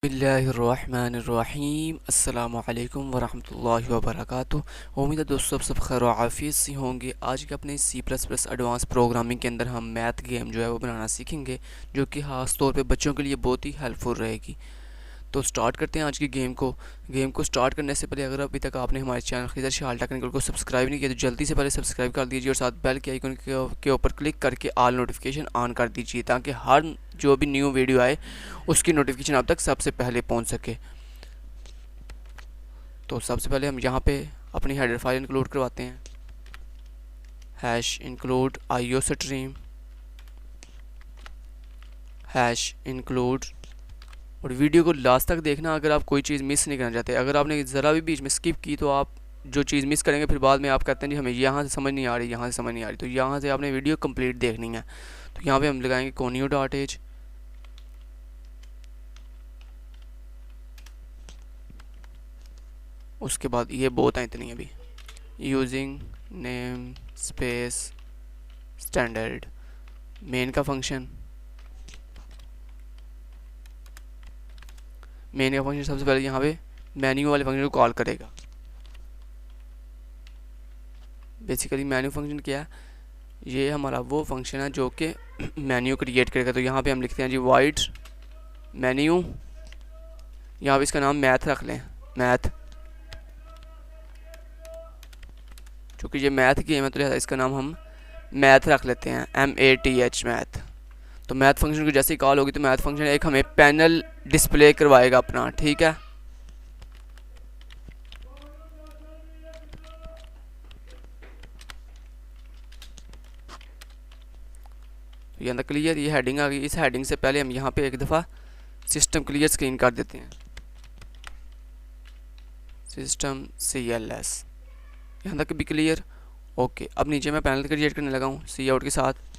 बिस्मिल्लाहिर्रहमानिर्रहीम अस्सलामुअलैकुम वरहमतुल्लाहि वबरकातुहू। उम्मीद है दोस्तों सब खैर आफियत से होंगे। आज के अपने C++ एडवांस प्रोग्रामिंग के अंदर हम मैथ गेम जो है वो बनाना सीखेंगे, जो कि ख़ास तौर पे बच्चों के लिए बहुत ही हेल्पफुल रहेगी। तो स्टार्ट करते हैं आज की गेम को स्टार्ट करने से पहले अगर अभी तक आपने हमारे चैनल खिज़र शाल टेक्निकल को सब्सक्राइब नहीं किया तो जल्दी से पहले सब्सक्राइब कर दीजिए और साथ बेल के आइकन के ऊपर क्लिक करके ऑल नोटिफिकेशन ऑन कर दीजिए, ताकि हर जो भी न्यू वीडियो आए उसकी नोटिफिकेशन आप तक सबसे पहले पहुंच सके। तो सबसे पहले हम यहाँ पे अपनी हेडर फाइल इंक्लूड करवाते हैं, hash include IO stream, hash include, और वीडियो को लास्ट तक देखना अगर आप कोई चीज़ मिस नहीं करना चाहते। अगर आपने ज़रा भी बीच में स्किप की तो आप जो चीज़ मिस करेंगे, फिर बाद में आप कहते हैं जी हमें यहाँ से समझ नहीं आ रही, यहाँ से समझ नहीं आ रही। तो यहाँ से आपने वीडियो कंप्लीट देखनी है। तो यहाँ पे हम लगाएंगे कोनियो डॉट एज, उसके बाद ये बहुत है इतनी अभी, using name space standard, main का फंक्शन, मेन का फंक्शन सबसे पहले यहाँ पे मेन्यू वाले फंक्शन को कॉल करेगा। बेसिकली मेन्यू फंक्शन क्या है, ये हमारा वो फंक्शन है जो कि मेन्यू क्रिएट करेगा। तो यहाँ पे हम लिखते हैं जी वाइड मेन्यू, यहाँ पे इसका नाम मैथ रख लें, मैथ, क्योंकि ये मैथ गेम है तो लिहाजा इसका नाम हम मैथ रख लेते हैं, MATH मैथ। तो मैथ फंक्शन की जैसे ही कॉल होगी तो मैथ फंक्शन एक हमें पैनल डिस्प्ले करवाएगा अपना, ठीक है। ये अंदर क्लियर, ये हेडिंग आ गई। इस हेडिंग से पहले हम यहाँ पे एक दफ़ा सिस्टम क्लियर स्क्रीन कर देते हैं, सिस्टम CLS, यहाँ तक भी क्लियर। ओके, अब नीचे मैं पैनल क्रिएट करने लगा हूँ सी आउट के साथ।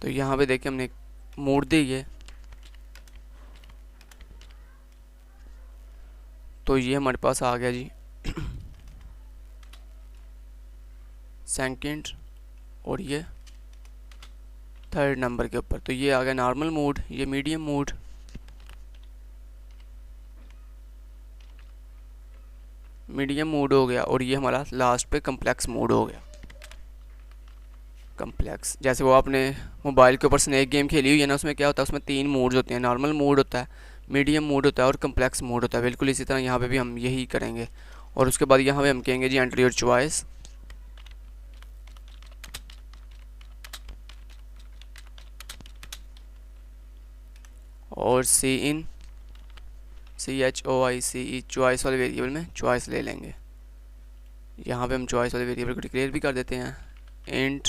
तो यहाँ पे देखिए हमने मोड़ दी है, तो ये हमारे पास आ गया जी सेकंड और ये थर्ड नंबर के ऊपर। तो ये आ गया नॉर्मल मोड, ये मीडियम मोड, मीडियम मोड हो गया, और ये हमारा लास्ट पे कम्प्लेक्स मोड हो गया। कम्प्लेक्स जैसे वो आपने मोबाइल के ऊपर स्नेक गेम खेली हुई है ना, उसमें क्या होता है, उसमें 3 मोड्स होते हैं, नॉर्मल मोड होता है, मीडियम मोड होता है और कम्प्लेक्स मोड होता है। बिल्कुल इसी तरह यहाँ पे भी हम यही करेंगे। और उसके बाद यहाँ पे हम कहेंगे जी एंटर योर चॉइस, और CHOICE चॉइस वाले वेरिएबल में चॉइस ले लेंगे। यहाँ पे हम चॉइस वाले वेरिएबल को डिक्लेयर भी कर देते हैं, इंट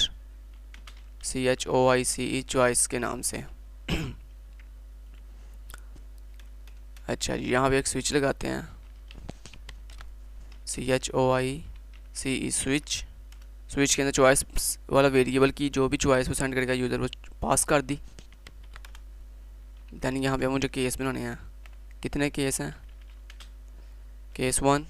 CHOICE चॉइस के नाम से। अच्छा जी, यहाँ पे एक स्विच लगाते हैं, CHOICE स्विच, स्विच के अंदर चॉइस वाला वेरिएबल की जो भी चॉइस वो सेंड करेगा यूज़र वो पास कर दी। दैन यहाँ पे मुझे केस बनाने हैं, कितने केस हैं, केस 1,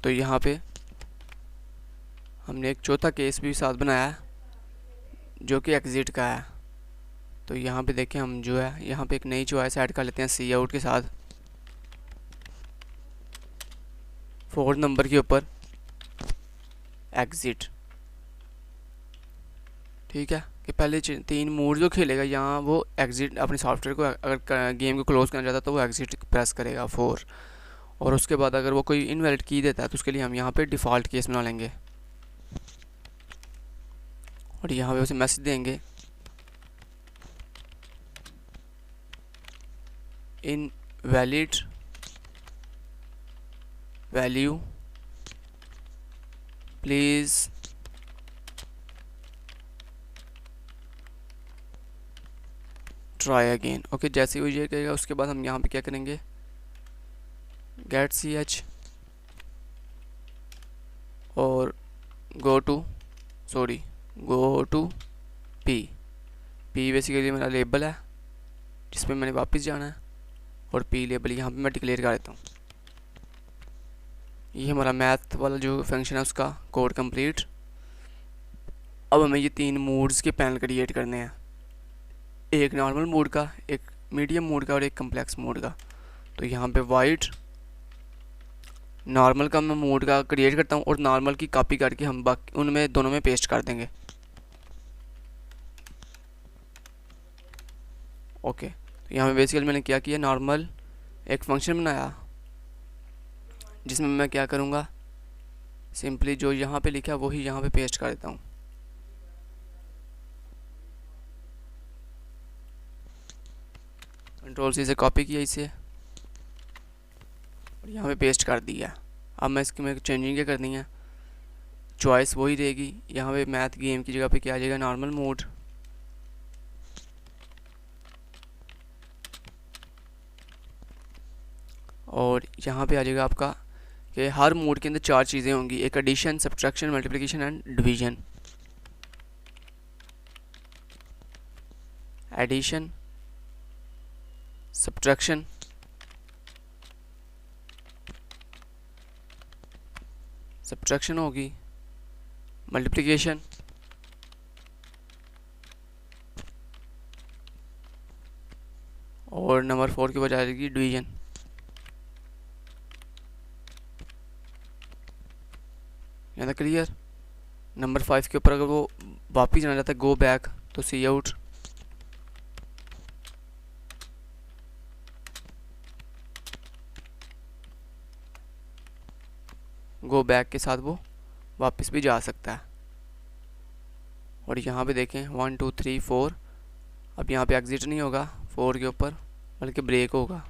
तो यहाँ पे हमने एक चौथा केस भी साथ बनाया है जो कि एग्जिट का है। तो यहाँ पे देखें हम जो है यहाँ पे एक नई चॉइस ऐड कर लेते हैं सी आउट के साथ, 4 नंबर के ऊपर एग्जिट, ठीक है। कि पहले 3 मोड जो खेलेगा यहाँ वो एग्जिट, अपने सॉफ्टवेयर को अगर गेम को क्लोज करना चाहता है तो वो एग्जिट प्रेस करेगा 4। और उसके बाद अगर वो कोई इनवैलिड की देता है तो उसके लिए हम यहाँ पे डिफ़ॉल्ट केस बना लेंगे, और यहाँ पे उसे मैसेज देंगे invalid value please try again. Okay, जैसे ही वो ये कहेगा उसके बाद हम यहाँ पे क्या करेंगे, गेट सी एच और go to P. P basically मेरा लेबल है जिसमें मैंने वापस जाना है, और पी लेबल यहाँ पे मैं डिक्लेयर कर देता हूँ। ये हमारा मैथ वाला जो फंक्शन है उसका कोड कंप्लीट। अब हमें ये 3 मूड्स के पैनल क्रिएट करने हैं, एक नॉर्मल मोड का, एक मीडियम मोड का और एक कम्प्लेक्स मोड का। तो यहाँ पे वाइड नॉर्मल का मैं मोड का क्रिएट करता हूँ और नॉर्मल की कॉपी करके हम बाकी उनमें दोनों में पेस्ट कर देंगे। ओके, तो यहाँ पे बेसिकली मैंने क्या किया, नॉर्मल एक फंक्शन बनाया जिसमें मैं क्या करूँगा, सिंपली जो यहाँ पे लिखा है वही यहाँ पे पेस्ट कर देता हूँ। कंट्रोल सी से कॉपी किया इसे और यहाँ पे पेस्ट कर दिया। अब मैं इसकी में चेंजिंग क्या करनी है, चॉइस वही रहेगी, यहाँ पे मैथ गेम की जगह पे क्या आ जाएगा, नॉर्मल मोड। और यहाँ पे आ जाएगा आपका कि हर मोड के अंदर 4 चीज़ें होंगी, एक addition, subtraction, multiplication and division. Addition, subtraction, होगी, मल्टीप्लिकेशन और नंबर 4 के बाद आ जाएगी डिवीजन। यहाँ तक क्लियर। नंबर 5 के ऊपर अगर वो वापिस जाना चाहता है गो बैक, तो सी आउट गो बैक के साथ वो वापस भी जा सकता है। और यहाँ पे देखें 1 2 3 4, अब यहाँ पे एग्जिट नहीं होगा 4 के ऊपर बल्कि ब्रेक होगा।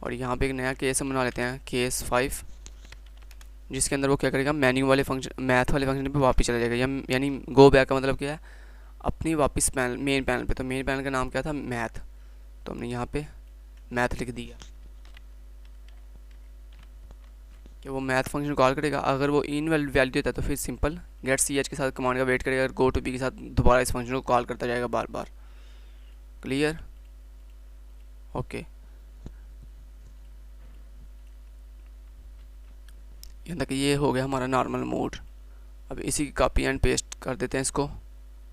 और यहाँ पे एक नया केस हम बना लेते हैं, केस 5, जिसके अंदर वो क्या करेगा, मेन्यू वाले फंक्शन, मैथ वाले फंक्शन पे वापस चला जाएगा। यानी गो बैक का मतलब क्या है, अपनी वापस पैनल, मेन पैनल पे। तो मेन पैनल का नाम क्या था, मैथ, तो हमने यहाँ पे मैथ लिख दिया कि वो मैथ फंक्शन कॉल करेगा। अगर वो इनवैलिड वैल्यू देता है तो फिर सिंपल गेट सी एच के साथ कमांड का वेट करेगा, गो टू पी के साथ दोबारा इस फंक्शन को कॉल करता जाएगा बार बार। क्लियर। ओके, यहाँ तक ये हो गया हमारा नॉर्मल मोड। अब इसी की कॉपी एंड पेस्ट कर देते हैं इसको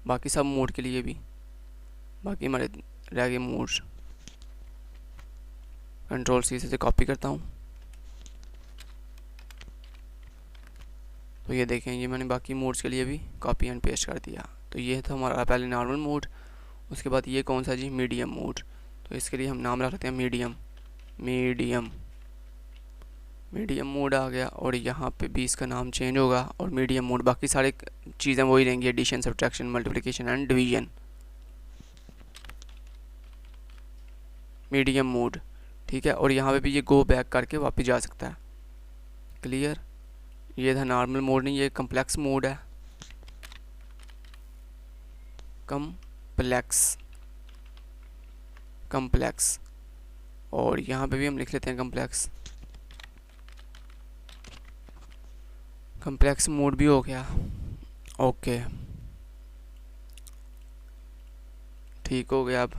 बाकी सब मोड के लिए भी। बाकी हमारे रह गए मोड्स, कंट्रोल सी से कॉपी करता हूँ। तो ये देखें, ये मैंने बाकी मोड्स के लिए भी कॉपी एंड पेस्ट कर दिया। तो ये था हमारा पहले नॉर्मल मोड। उसके बाद ये कौन सा जी, मीडियम मोड। तो इसके लिए हम नाम रख लेते हैं मीडियम मोड आ गया। और यहाँ पे भी इसका नाम चेंज होगा और मीडियम मोड, बाकी सारे चीज़ें वही रहेंगी, addition, subtraction, multiplication and division. Medium mode, ठीक है। और यहाँ पे भी ये गो बैक करके वापस जा सकता है। क्लियर। ये था नॉर्मल मोड, नहीं ये कम्प्लेक्स मोड है, कम्प्लेक्स। और यहाँ पे भी हम लिख लेते हैं कम्प्लेक्स मोड भी हो गया। ओके, ठीक हो गया। अब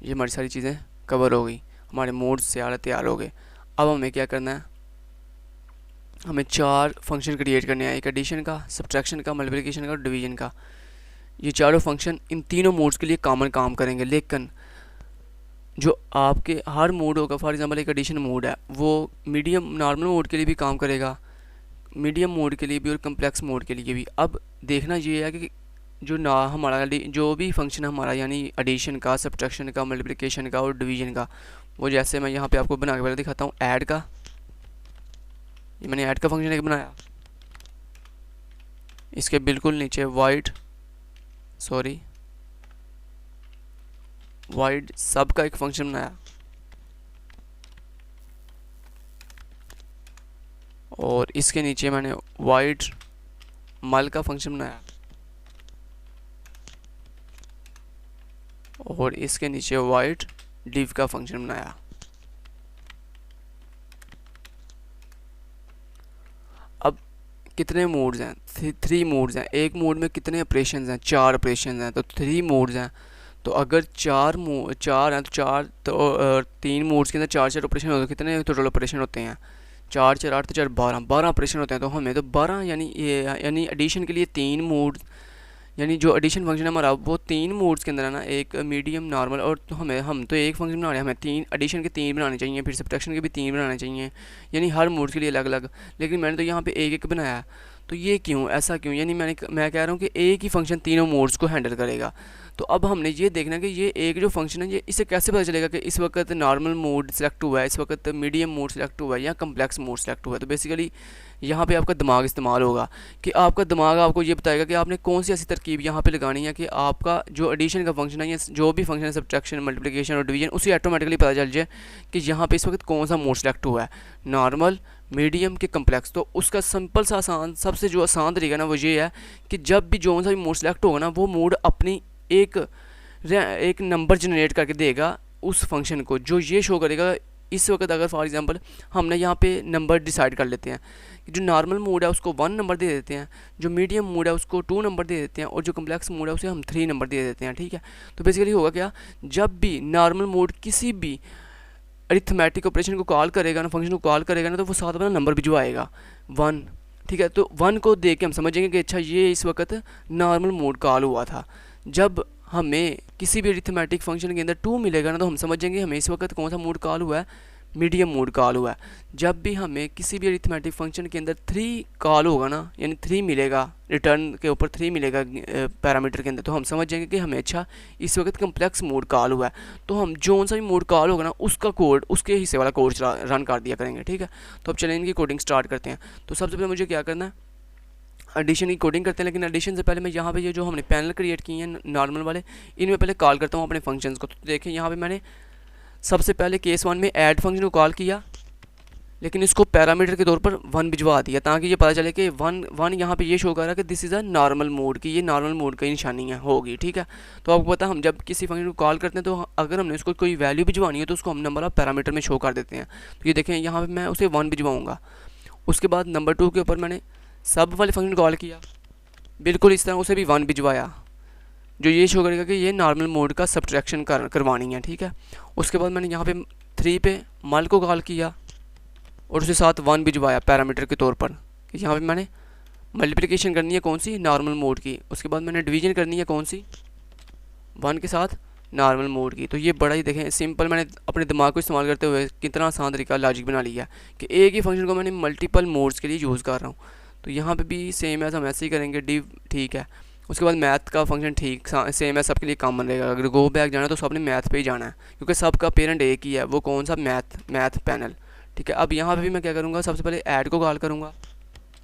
ये हमारी सारी चीज़ें कवर हो गई, हमारे मोड से तैयार हो गए। अब हमें क्या करना है, हमें 4 फंक्शन क्रिएट करने हैं, एक एडिशन का, सब्ट्रैक्शन का, मल्टीप्लिकेशन का और डिवीजन का। ये चारों फंक्शन इन तीनों मोड्स के लिए कॉमन काम करेंगे, लेकिन जो आपके हर मोड होगा, फॉर एग्जांपल एक एडिशन मोड है, वो मीडियम नॉर्मल मोड के लिए भी काम करेगा, मीडियम मोड के लिए भी और कम्प्लेक्स मोड के लिए भी। अब देखना ये है कि जो ना हमारा जो भी फंक्शन है हमारा, यानी एडिशन का, सब्ट्रैक्शन का, मल्टीप्लिकेशन का और डिवीजन का, वो जैसे मैं यहाँ पे आपको बना के पहले दिखाता हूँ। ऐड का, ये मैंने ऐड का फंक्शन एक बनाया, इसके बिल्कुल नीचे वाइड सब का एक फंक्शन बनाया। और इसके नीचे मैंने वाइड मल का फंक्शन बनाया और इसके नीचे वाइड div का फंक्शन बनाया। अब कितने मोड्स हैं? 3 मोड्स हैं। एक मोड में कितने ऑपरेशंस हैं? 4 ऑपरेशंस हैं, तो 3 मोड्स हैं। तो अगर 4 हैं तो 4 तो 3 मोड्स के अंदर 4 ऑपरेशन होते हैं। कितने टोटल ऑपरेशन होते हैं? 4 4 8 तो 4 12 ऑपरेशन होते हैं। तो हमें तो 12 यानी एडिशन के लिए 3 मोड, यानी जो एडिशन फंक्शन है हमारा वो 3 मोड्स के अंदर है ना, एक मीडियम नॉर्मल। और तो हम तो एक फंक्शन बना रहे हैं, हमें 3 एडिशन के 3 बनाने चाहिए, फिर सब्ट्रैक्शन के भी 3 बनाने चाहिए, यानी हर मोड के लिए अलग अलग। लेकिन मैंने तो यहाँ पे एक एक बनाया। तो ये क्यों, ऐसा क्यों? यानी मैं कह रहा हूँ कि एक ही फंक्शन तीनों मोड्स को हैंडल करेगा। तो अब हमने ये देखना कि ये एक जो फंक्शन है ये इसे कैसे पता चलेगा कि इस वक्त नॉर्मल मोड सेलेक्ट हुआ है, इस वक्त मीडियम मोड सेलेक्ट हुआ है या कम्प्लेक्स मोड सेलेक्ट हुआ है। तो बेसिकली यहाँ पे आपका दिमाग इस्तेमाल होगा कि आपका दिमाग आपको ये बताएगा कि आपने कौन सी ऐसी तरकीब यहाँ पे लगानी है कि आपका जो एडिशन का फंक्शन है या जो भी फंक्शन है, सब्ट्रैक्शन, मल्टीप्लिकेशन और डिवीजन, उसे ऑटोमेटिकली पता चल जाए कि यहाँ पे इस वक्त कौन सा मोड सेलेक्ट हुआ है, नॉर्मल, मीडियम के कम्प्लेक्स। तो उसका सिंपल सा आसान, सबसे जो आसान तरीका ना वो ये है कि जब भी जो सा भी मोड सेलेक्ट होगा ना, वो मोड अपनी एक नंबर जनरेट करके देगा उस फंक्शन को, जो ये शो करेगा। इस वक्त अगर फॉर एग्जांपल हमने यहाँ पे नंबर डिसाइड कर लेते हैं कि जो नॉर्मल मोड है उसको 1 नंबर दे देते हैं, जो मीडियम मोड है उसको 2 नंबर दे देते हैं और जो कम्प्लेक्स मोड है उसे हम 3 नंबर दे देते हैं, ठीक है। तो बेसिकली होगा क्या, जब भी नॉर्मल मोड किसी भी अरिथमेटिक ऑपरेशन को कॉल करेगा ना, फंक्शन को कॉल करेगा ना, तो वो साथ वाला नंबर भिजवाएगा 1, ठीक है। तो 1 को देख के हम समझेंगे कि अच्छा ये इस वक्त नॉर्मल मोड कॉल हुआ था। जब हमें किसी भी अरिथमेटिक फंक्शन के अंदर 2 मिलेगा ना, तो हम समझेंगे हमें इस वक्त कौन सा मोड कॉल हुआ है, मीडियम मोड कॉल हुआ है। जब भी हमें किसी भी अरिथमेटिक फंक्शन के अंदर 3 कॉल होगा ना, यानी 3 मिलेगा, रिटर्न के ऊपर 3 मिलेगा पैरामीटर के अंदर, तो हम समझ जाएंगे कि हमें अच्छा इस वक्त कम्प्लेक्स मोड कॉल हुआ है। तो हम जो सा भी मोड कॉल होगा ना, उसका कोड, उसके हिस्से वाला कोड रन कर दिया करेंगे, ठीक है। तो अब चलें इनकी कोडिंग स्टार्ट करते हैं। तो सबसे पहले मुझे क्या करना है, एडिशन की कोडिंग करते हैं। लेकिन एडिशन से पहले मैं यहाँ पे ये जो हमने पैनल क्रिएट किए हैं नॉर्मल वाले, इनमें पहले कॉल करता हूँ अपने फंक्शंस को। तो देखें यहाँ पे मैंने सबसे पहले केस 1 में ऐड फंक्शन को कॉल किया, लेकिन इसको पैरामीटर के तौर पर 1 भिजवा दिया, ताकि ये पता चले कि 1 यहाँ पे ये शो कर रहा है कि this is a normal mode, की ये नॉर्मल मोड की निशानी है होगी, ठीक है। तो आपको पता है हम जब किसी फंक्शन को कॉल करते हैं तो अगर हमने उसको कोई वैल्यू भिजवानी है तो उसको हम नंबर ऑफ पैरामीटर में शो कर देते हैं। तो ये देखें यहाँ पर मैं उसे 1 भिजवाऊँगा। उसके बाद नंबर 2 के ऊपर मैंने सब वाले फंक्शन कॉल किया, बिल्कुल इस तरह उसे भी 1 भिजवाया, जो ये शो करेगा कि ये नॉर्मल मोड का सब्ट्रैक्शन करवानी है, ठीक है। उसके बाद मैंने यहाँ पे 3 पे मल को कॉल किया और उसके साथ 1 भिजवाया पैरामीटर के तौर पर, कि यहाँ पे मैंने मल्टीप्लिकेशन करनी है कौन सी, नॉर्मल मोड की। उसके बाद मैंने डिवीजन करनी है कौन सी, 1 के साथ नॉर्मल मोड की। तो ये बड़ा ही देखें सिंपल, मैंने अपने दिमाग को इस्तेमाल करते हुए कितना आसान तरीका लॉजिक बना लिया कि एक ही फंक्शन को मैंने मल्टीपल मोड्स के लिए यूज़ कर रहा हूँ। तो यहाँ पे भी सेम है, हम ऐसे ही करेंगे, डिव, ठीक है। उसके बाद मैथ का फंक्शन ठीक सेम है, सबके लिए कॉमन रहेगा। अगर गो बैक जाना है तो सबने मैथ पे ही जाना है, क्योंकि सबका पेरेंट एक ही है, वो कौन सा, मैथ पैनल, ठीक है। अब यहाँ पे भी मैं क्या करूँगा, सबसे पहले ऐड को कॉल करूँगा।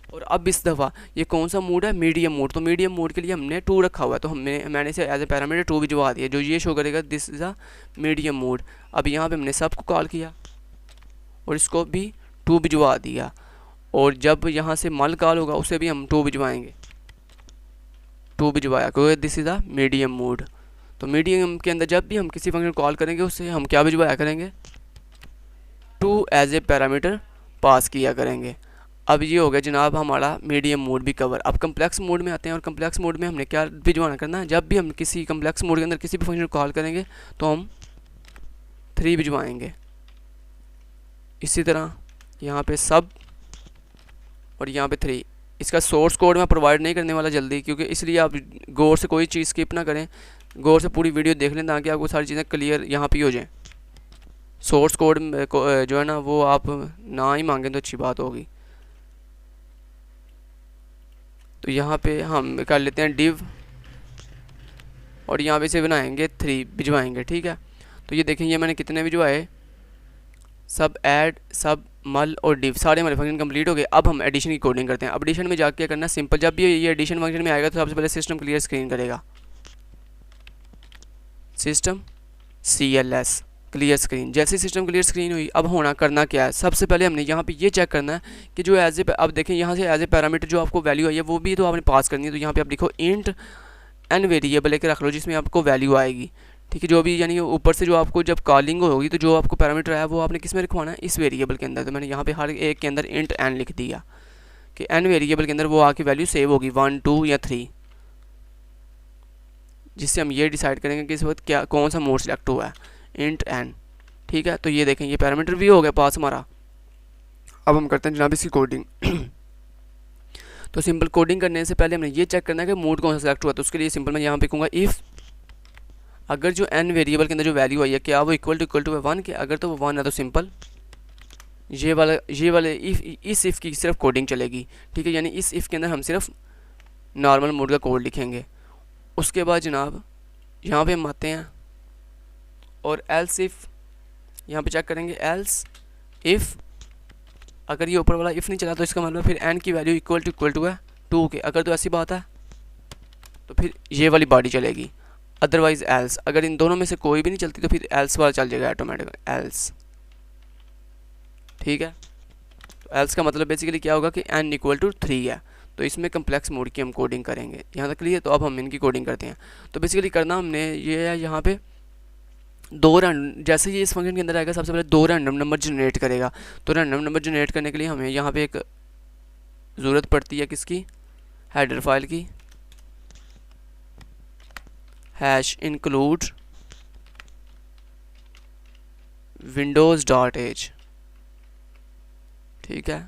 और अब इस दफ़ा ये कौन सा मोड है, मीडियम मोड। तो मीडियम मोड के लिए हमने 2 रखा हुआ है, तो मैंने इसे एज ए पैरामीटर 2 भिजवा दिया, जो ये शो करेगा this is a medium mode. अब यहाँ पे हमने सब को कॉल किया और इसको भी 2 भिजवा दिया, और जब यहाँ से मल कॉल होगा उसे भी हम 2 भिजवाएंगे, 2 भिजवाया, क्योंकि this is a medium mode. तो मीडियम के अंदर जब भी हम किसी फंक्शन कॉल करेंगे उससे हम क्या भिजवाया करेंगे, 2 एज ए पैरामीटर पास किया करेंगे। अब ये हो गया जनाब हमारा मीडियम मोड भी कवर। अब कम्प्लेक्स मोड में आते हैं, और कम्प्लेक्स मोड में हमने क्या भिजवाना करना है, जब भी हम किसी कम्प्लेक्स मोड के अंदर किसी भी फंक्शन को कॉल करेंगे तो हम 3 भिजवाएंगे। इसी तरह यहाँ पे सब और यहाँ पे 3। इसका सोर्स कोड मैं प्रोवाइड नहीं करने वाला जल्दी, क्योंकि इसलिए आप गौर से कोई चीज़ स्किप ना करें, गौर से पूरी वीडियो देख लें ताकि आपको सारी चीज़ें क्लियर यहाँ पे हो जाएं। सोर्स कोड जो है ना वो आप ना ही मांगें तो अच्छी बात होगी। तो यहाँ पे हम कर लेते हैं डिव, और यहाँ पे से बनाएंगे 3 भिजवाएंगे, ठीक है। तो ये देखें ये मैंने कितने भिजवाए, सब ऐड, सब मल और डिव, सारे हमारे फंक्शन कंप्लीट हो गए। अब हम एडिशन की कोडिंग करते हैं। अब एडिशन में जाके क्या करना है, सिंपल, जब भी ये एडिशन फंक्शन में आएगा तो सबसे पहले सिस्टम क्लियर स्क्रीन करेगा, सिस्टम CLS, क्लियर स्क्रीन। जैसे सिस्टम क्लियर स्क्रीन हुई, अब होना करना क्या है, सबसे पहले हमने यहाँ पे ये चेक करना है कि जो एज ए, अब देखें यहाँ से एज ए पैरामीटर जो आपको वैल्यू आई है वो भी तो आपने पास करनी है। तो यहाँ पे आप लिखो इंट एन वेरिएबल लेके रख लो जिसमें आपको वैल्यू आएगी, ठीक है। जो भी यानी ऊपर से जो आपको जब कॉलिंग होगी तो जो आपको पैरामीटर आया वो आपने किस में रखवाना है, इस वेरिएबल के अंदर। तो मैंने यहाँ पे हर एक के अंदर इंट एन लिख दिया कि एन वेरिएबल के अंदर वो आके वैल्यू सेव होगी 1 2 या 3, जिससे हम ये डिसाइड करेंगे कि इस वक्त क्या कौन सा मोड सेलेक्ट हुआ है, इंट एन, ठीक है। तो ये देखें ये पैरामीटर भी हो गया पास हमारा। अब हम करते हैं जनाब इसकी कोडिंग। तो सिंपल कोडिंग करने से पहले हमने ये चेक करना है कि मोड कौन सा सेलेक्ट हुआ। तो उसके लिए सिंपल मैं यहाँ पे कहूँगा इफ़ अगर जो एन वेरिएबल के अंदर जो वैल्यू आई है क्या वो इक्वल टू है 1 के, अगर तो वो 1 है तो सिंपल ये वाले इस इफ़ की सिर्फ कोडिंग चलेगी, ठीक है। यानी इस इफ़ के अंदर हम सिर्फ नॉर्मल मोड का कोड लिखेंगे। उसके बाद जनाब यहाँ पे हम आते हैं और एल्स इफ़ यहाँ पे चेक करेंगे, एल्स इफ़ अगर ये ऊपर वाला इफ़ नहीं चला तो इसका मतलब फिर एन की वैल्यू इक्वल टू है 2 के। अगर तो ऐसी बात है तो फिर ये वाली बॉडी चलेगी, अदरवाइज एल्स। अगर इन दोनों में से कोई भी नहीं चलती तो फिर एल्स वाला चल जाएगा ऑटोमेटिक, एल्स, ठीक है। तो एल्स का मतलब बेसिकली क्या होगा कि एन इक्वल टू 3 है। तो इसमें कम्प्लेक्स मोड की हम कोडिंग करेंगे, यहाँ तक क्लियर। तो अब हम इनकी कोडिंग करते हैं। तो बेसिकली करना हमने ये है, यहाँ पे दो रैंडम, जैसे ये इस फंक्शन के अंदर आएगा सबसे पहले दो रैंडम नंबर जनरेट करेगा। तो रैंडम नंबर जनरेट करने के लिए हमें यहाँ पे एक ज़रूरत पड़ती है किसकी, हेडर फाइल की, हैश इंक्लूड windows.h, ठीक है।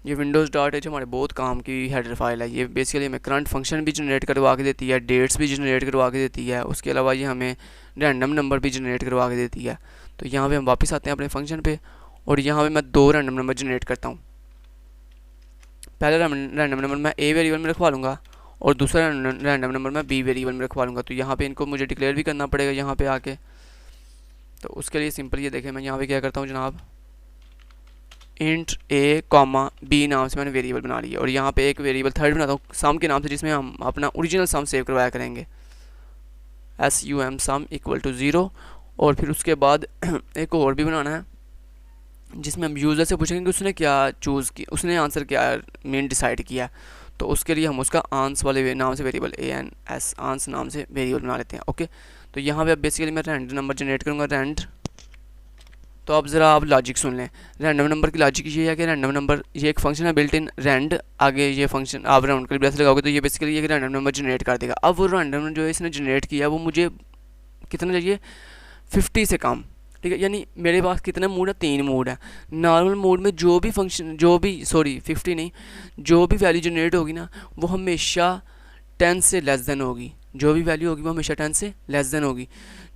ये windows.h हमारे बहुत काम की हेडर फाइल है। ये बेसिकली हमें करंट फंक्शन भी जनरेट करवा के देती है, डेट्स भी जनरेट करवा के देती है, उसके अलावा ये हमें रैंडम नंबर भी जनरेट करवा के देती है। तो यहाँ पे हम वापस आते हैं अपने फंक्शन पे और यहाँ पे मैं दो रैंडम नंबर जनरेट करता हूँ। पहला रैंडम नंबर मैं ए वेरिएबल में रखवा लूँगा और दूसरा रैंडम नंबर मैं बी वेरिएबल में रखवा लूँगा। तो यहाँ पे इनको मुझे डिक्लेयर भी करना पड़ेगा यहाँ पे आके। तो उसके लिए सिंपल ये देखें, मैं यहाँ पे क्या करता हूँ जनाब, इंट ए कॉमा बी नाम से मैंने वेरिएबल बना लिया और यहाँ पे एक वेरिएबल थर्ड बनाता हूँ सम के नाम से, जिसमें हम अपना ओरिजिनल सम सेव करवाया करेंगे, sum सम इक्वल टू 0। और फिर उसके बाद एक और भी बनाना है जिसमें हम यूज़र से पूछेंगे कि उसने क्या चूज़ किया, उसने आंसर क्या मेन डिसाइड किया। तो उसके लिए हम उसका आंस वाले नाम से वेरिएबल ANS आंस नाम से वेरिएबल बना लेते हैं, ओके। तो यहाँ पे अब बेसिकली मैं रैंडम नंबर जनरेट करूँगा, रैंड। तो अब ज़रा आप लॉजिक सुन लें। रैंडम नंबर की लॉजिक ये है कि रैंडम नंबर ये एक फंक्शन है बिल्ट इन रैंड, आगे ये फंक्शन आप राउंड कर ब्रेस लगाओगे तो ये बेसिकली ये रैंडम नंबर जनरेट कर देगा। अब वो रैंडम जो है इसने जनरेट किया वो मुझे कितना चाहिए, 50 से कम, ठीक है। यानी मेरे पास कितने मोड है, 3 मोड है। नॉर्मल मोड में जो भी फंक्शन 50 नहीं, जो भी वैल्यू जनरेट होगी ना वो हमेशा 10 से लेस देन होगी। जो भी वैल्यू होगी वो हमेशा 10 से लेस देन होगी।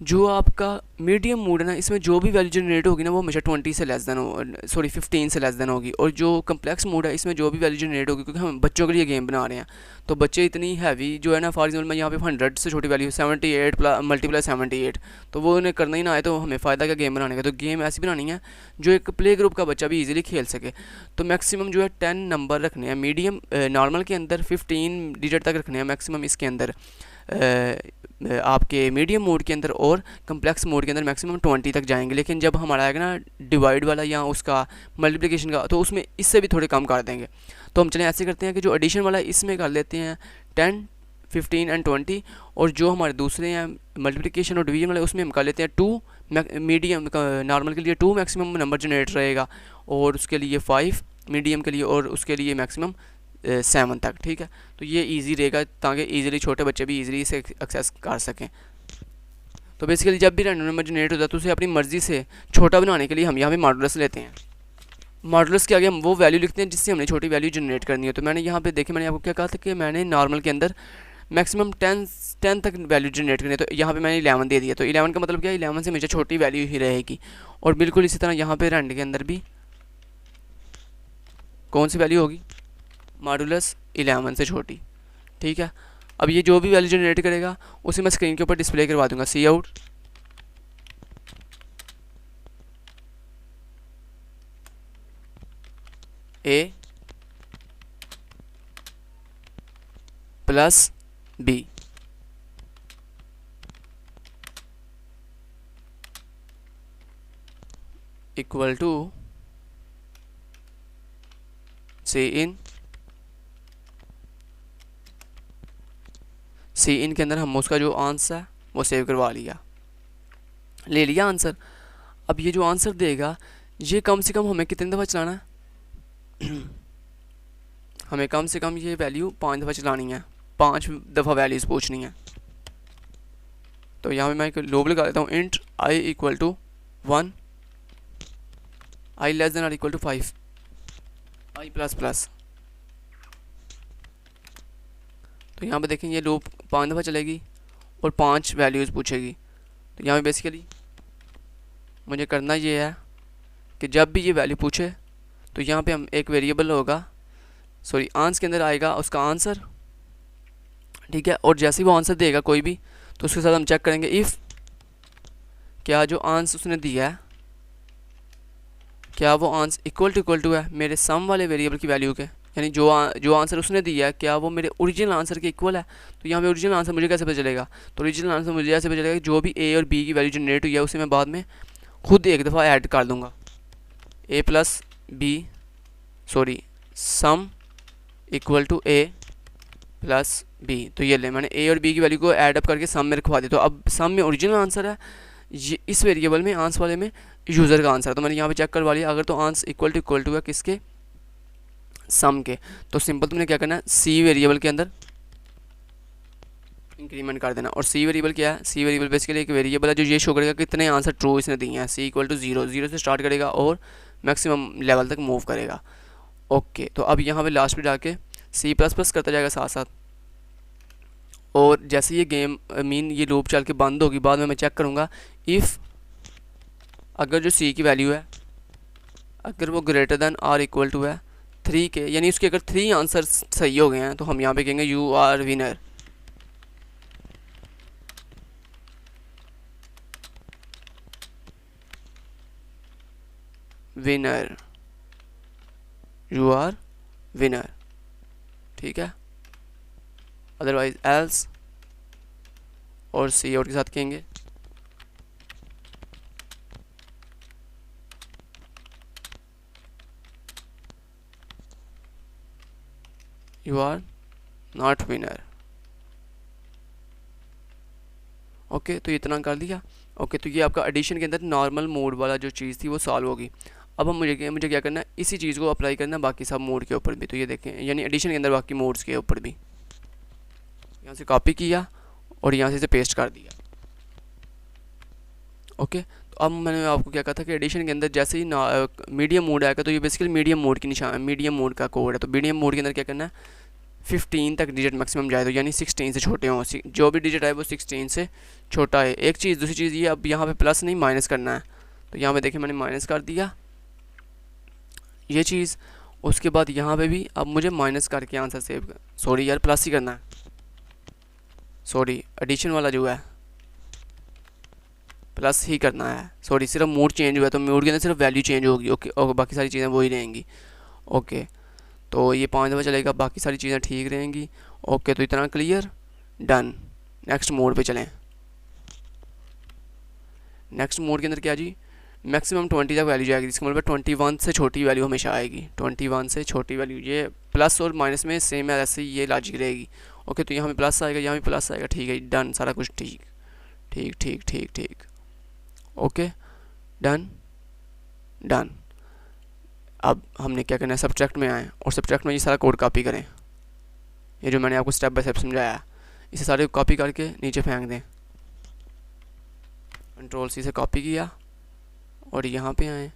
जो आपका मीडियम मोड है ना इसमें जो भी वैल्यू जनरेट होगी ना वो हमेशा 20 से लेस देन 15 से लेस देन होगी। और जो कम्प्लेक्स मोड है इसमें जो भी वैल्यू जनरेट होगी, क्योंकि हम बच्चों के लिए गेम बना रहे हैं तो बच्चे इतनी हैवी जो है ना, फॉर एग्जाम्पल मैं यहाँ पे 100 से छोटी वैल्यू 78 मल्टीप्लाई 78, तो वो उन्हें करना ही ना आए तो हमें फ़ायदा क्या गेम बनाने का। तो गेम ऐसी बनानी है जो एक प्ले ग्रुप का बच्चा भी ईजिली खेल सके। तो मैक्सिमम जो है 10 नंबर रखने हैं, मीडियम नॉर्मल के अंदर 15 डिजिट तक रखने हैं मैक्सिमम इसके अंदर आपके मीडियम मोड के अंदर, और कम्प्लेक्स मोड के अंदर मैक्सिमम 20 तक जाएंगे। लेकिन जब हमारा आएगा ना डिवाइड वाला या उसका मल्टीप्लिकेशन का तो उसमें इससे भी थोड़े कम कर देंगे। तो हम चलें ऐसे करते हैं कि जो एडिशन वाला है इसमें कर लेते हैं 10 15 एंड 20, और जो हमारे दूसरे हैं मल्टीप्लिकेशन और डिवीजन वाले उसमें हम कर लेते हैं 2 मीडियम नॉर्मल के लिए 2 मैक्सिमम नंबर जनरेट रहेगा, और उसके लिए 5 मीडियम के लिए, और उसके लिए मैक्सिमम 7 तक, ठीक है। तो ये इजी रहेगा ताकि इजीली छोटे बच्चे भी इजीली इसे एक्सेस कर सकें। तो बेसिकली जब भी रैंडम नंबर जनरेट होता है तो उसे अपनी मर्ज़ी से छोटा बनाने के लिए हम यहाँ पे मॉडुलस लेते हैं। मॉडुलस के आगे हम वो वैल्यू लिखते हैं जिससे हमने छोटी वैल्यू जनरेट करनी है। तो मैंने यहाँ पे देखे, मैंने आपको क्या कहा था कि मैंने नॉर्मल के अंदर मैक्सिमम 10 तक वैल्यू जनरेट करनी है। तो यहाँ पे मैंने 11 दे दिया। तो 11 का मतलब क्या है, 11 से हमेशा छोटी वैल्यू ही रहेगी। और बिल्कुल इसी तरह यहाँ पे रैंड के अंदर भी कौन सी वैल्यू होगी, मॉडुलस 11 से छोटी, ठीक है। अब ये जो भी वैल्यू जनरेट करेगा उसे मैं स्क्रीन के ऊपर डिस्प्ले करवा दूंगा, cout A plus B. Equal to cin के अंदर हम उसका जो आंसर है वो सेव करवा लिया, ले लिया आंसर। अब ये जो आंसर देगा ये कम से कम हमें कितनी दफ़ा चलाना है हमें कम से कम ये वैल्यू 5 दफ़ा चलानी है, 5 दफ़ा वैल्यूज़ पूछनी है। तो यहाँ पे मैं एक लूप लगा देता हूँ, int i equal to 1, i less than or equal to 5, i plus plus. तो यहाँ पे देखें ये लूप 5 दफ़ा चलेगी और 5 वैल्यूज़ पूछेगी। तो यहाँ पे बेसिकली मुझे करना ये है कि जब भी ये वैल्यू पूछे तो यहाँ पे हम एक वेरिएबल होगा, सॉरी आंसर के अंदर आएगा उसका आंसर, ठीक है। और जैसे ही वो आंसर देगा कोई भी तो उसके साथ हम चेक करेंगे इफ़ क्या जो आंसर उसने दिया है क्या वो आंसर इक्वल टू है मेरे सम वाले वेरिएबल की वैल्यू के, यानी जो आंसर उसने दिया है क्या वो मेरे ओरिजिनल आंसर के इक्वल है। तो यहाँ पे ओरिजिनल आंसर मुझे कैसे पता चलेगा, तो ओरिजिनल आंसर मुझे ऐसे पता चलेगा कि जो भी ए और बी की वैल्यू जनरेट हुई है उसे मैं बाद में खुद एक दफ़ा ऐड कर दूँगा, A plus B sorry sum equal to A plus B. तो ये ले मैंने ए और बी की वैल्यू को ऐड अप करके सम में रखवा दिया। तो अब सम में ओरिजिनल आंसर है, ये इस वेरिएबल में आंसर वाले में यूज़र का आंसर है। तो मैंने यहाँ पे चेक करवा लिया, अगर तो आंसर इक्वल टू है किसके, सम के, तो सिंपल तुमने क्या करना है सी वेरिएबल के अंदर इंक्रीमेंट कर देना। और सी वेरिएबल क्या है, सी वेरिएबल बेसिकली एक वेरिएबल है जो ये शो करेगा कितने आंसर ट्रू इसने दिए हैं। सी इक्वल टू 0, 0 से स्टार्ट करेगा और मैक्सिमम लेवल तक मूव करेगा। ओके, तो अब यहाँ पे लास्ट पे जाके सी प्लस प्लस करता जाएगा साथ साथ। और जैसे ये गेम ये लूप चल के बंद होगी बाद में मैं चेक करूँगा इफ़ अगर जो सी की वैल्यू है अगर वो greater than or equal to है 3 के, यानी उसके अगर 3 आंसर सही हो गए हैं तो हम यहाँ पे कहेंगे you are winner. Winner, you are winner, ठीक है। अदरवाइज एल्स और सी आउट के साथ कहेंगे you are not winner. Okay, तो इतना कर दिया। ओके, तो ये आपका एडिशन के अंदर नॉर्मल मोड वाला जो चीज़ थी वो सॉल्व होगी। अब हम मुझे क्या करना है, इसी चीज़ को अप्लाई करना है बाकी सब मोड के ऊपर भी। तो ये देखें, यानी एडिशन के अंदर बाकी मोड्स के ऊपर भी यहाँ से कॉपी किया और यहाँ से इसे पेस्ट कर दिया। ओके, तो अब मैंने आपको क्या कहा था कि एडिशन के अंदर जैसे ही मीडियम मोड आएगा तो ये बेसिकली मीडियम मोड की निशान मीडियम मोड का कोड है। तो मीडियम मोड के अंदर क्या करना है 15 तक डिजिट मैक्सिमम जाए, तो यानी 16 से छोटे हों, जो भी डिजिट आए वो 16 से छोटा है। एक चीज़, दूसरी चीज़ ये अब यहाँ पे प्लस नहीं माइनस करना है। तो यहाँ पे देखिए मैंने माइनस कर दिया ये चीज़। उसके बाद यहाँ पे भी अब मुझे माइनस करके आंसर सेव कर, सॉरी यार प्लस ही करना है, सॉरी एडिशन वाला जो है प्लस ही करना है, सॉरी सिर्फ मोड चेंज हुआ है तो मोड के अंदर सिर्फ वैल्यू चेंज होगी। ओके, और बाकी सारी चीज़ें वही रहेंगी। ओके, तो ये 5 दफ़ा चलेगा, बाकी सारी चीज़ें ठीक रहेंगी। ओके, तो इतना क्लियर, डन। नेक्स्ट मोड पे चलें। नेक्स्ट मोड के अंदर क्या जी, मैक्सिमम 20 तक वैल्यू जाएगी, इसका मतलब 21 से छोटी वैल्यू हमेशा आएगी। 21 से छोटी वैल्यू, ये प्लस और माइनस में सेम है, ऐसे ये लॉजिक रहेगी। ओके, तो यहाँ पे प्लस आएगा, यहाँ पे प्लस आएगा, ठीक है, डन, सारा कुछ ठीक ठीक ठीक ठीक ठीक। Okay, done done. अब हमने क्या करना है, सब्ट्रैक्ट में आए और सब्ट्रैक्ट में ये सारा कोड कॉपी करें, ये जो मैंने आपको स्टेप बाय स्टेप समझाया इसे सारे कॉपी करके नीचे फेंक दें। कंट्रोल सी से कॉपी किया और यहाँ पे आए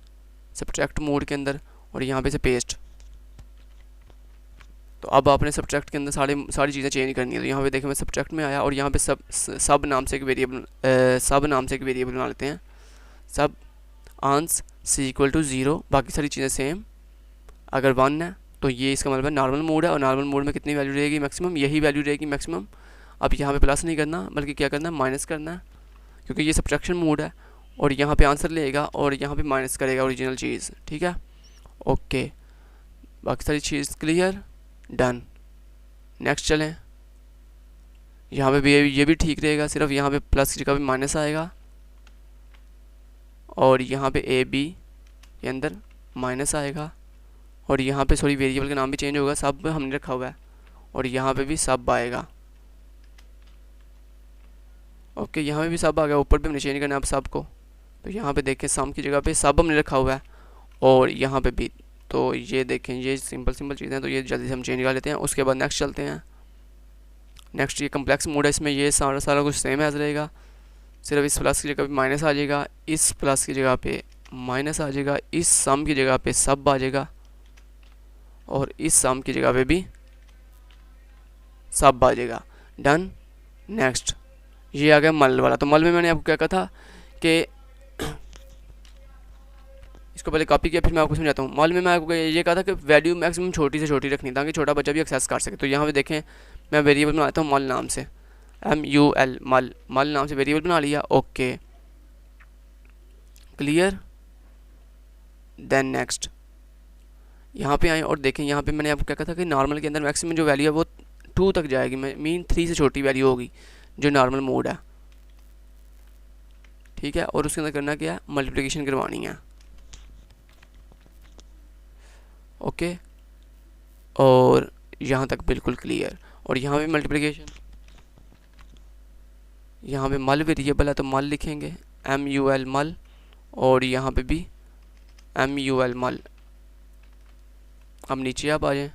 सब्ट्रैक्ट मोड के अंदर और यहाँ पे से पेस्ट। तो अब आपने सब्ट्रैक्ट के अंदर सारी चीज़ें चेंज करनी है। तो यहाँ पे देखें मैं सब्ट्रैक्ट में आया और यहाँ पे सब नाम से एक वेरिएबल बना लेते हैं। सब आंस सी इक्वल टू 0, बाकी सारी चीज़ें सेम। अगर 1 है तो ये इसका मतलब नॉर्मल मोड है और नॉर्मल मोड में कितनी वैल्यू रहेगी, मैक्सिमम, यही वैल्यू रहेगी मैक्सिमम। अब यहाँ पे प्लस नहीं करना बल्कि क्या करना है, माइनस करना है, क्योंकि ये सब्ट्रैक्शन मोड है। और यहाँ पे आंसर लेगा और यहाँ पे माइनस करेगा ओरिजिनल चीज़, ठीक है। ओके, बाकी सारी चीज़ क्लियर, डन। नेक्स्ट चलें। यहाँ पे भी ये भी ठीक रहेगा, सिर्फ यहाँ पे प्लस की जगह पे माइनस आएगा और यहाँ पे ए बी ये अंदर माइनस आएगा और यहाँ पे सॉरी वेरिएबल का नाम भी चेंज होगा, सब हमने रखा हुआ है और यहाँ पे भी सब आएगा। ओके यहाँ पे भी सब आ गया, ऊपर भी हमने चेंज करना है अब सब को। तो यहाँ पे देखें सम की जगह पे सब हमने रखा हुआ है और यहाँ पे भी। तो ये देखें ये सिंपल चीज़ें हैं, तो ये जल्दी से हम चेंज कर लेते हैं। उसके बाद नेक्स्ट चलते हैं। नेक्स्ट ये कम्प्लेक्स मोड है, इसमें ये सारा कुछ सेम एज रहेगा, सिर्फ इस प्लस की जगह पे माइनस आ जाएगा, इस प्लस की जगह पे माइनस आ जाएगा, इस सम की जगह पे सब आ जाएगा और इस सम की जगह पे भी सब आ जाएगा। डन। नेक्स्ट ये आ गया मल वाला। तो मल में मैंने आपको क्या कहा था कि इसको पहले कॉपी किया फिर मैं आपको समझाता हूँ। मल में मैं आपको ये कहा था कि वैल्यू मैक्सिमम छोटी से छोटी रखनी ताकि छोटा बच्चा भी एक्सेस कर सके। तो यहाँ पे देखें मैं वेरिएबल बनाता हूँ मल नाम से, MUL मल नाम से वेरिएबल बना लिया। Okay clear. देन नेक्स्ट यहाँ पे आए और देखें यहाँ पे मैंने आपको क्या कहा था कि नॉर्मल के अंदर मैक्सिमम जो वैल्यू है वो 2 तक जाएगी, मीन 3 से छोटी वैल्यू होगी जो नॉर्मल मोड है, ठीक है। और उसके अंदर करना क्या है, मल्टीप्लिकेशन करवानी है। ओके और यहाँ तक बिल्कुल क्लियर। और यहाँ पे मल्टीप्लिकेशन, यहाँ पे मल वेरिएबल है तो मल लिखेंगे MUL मल और यहाँ पे भी MUL मल। अब नीचे आप आ जाएँ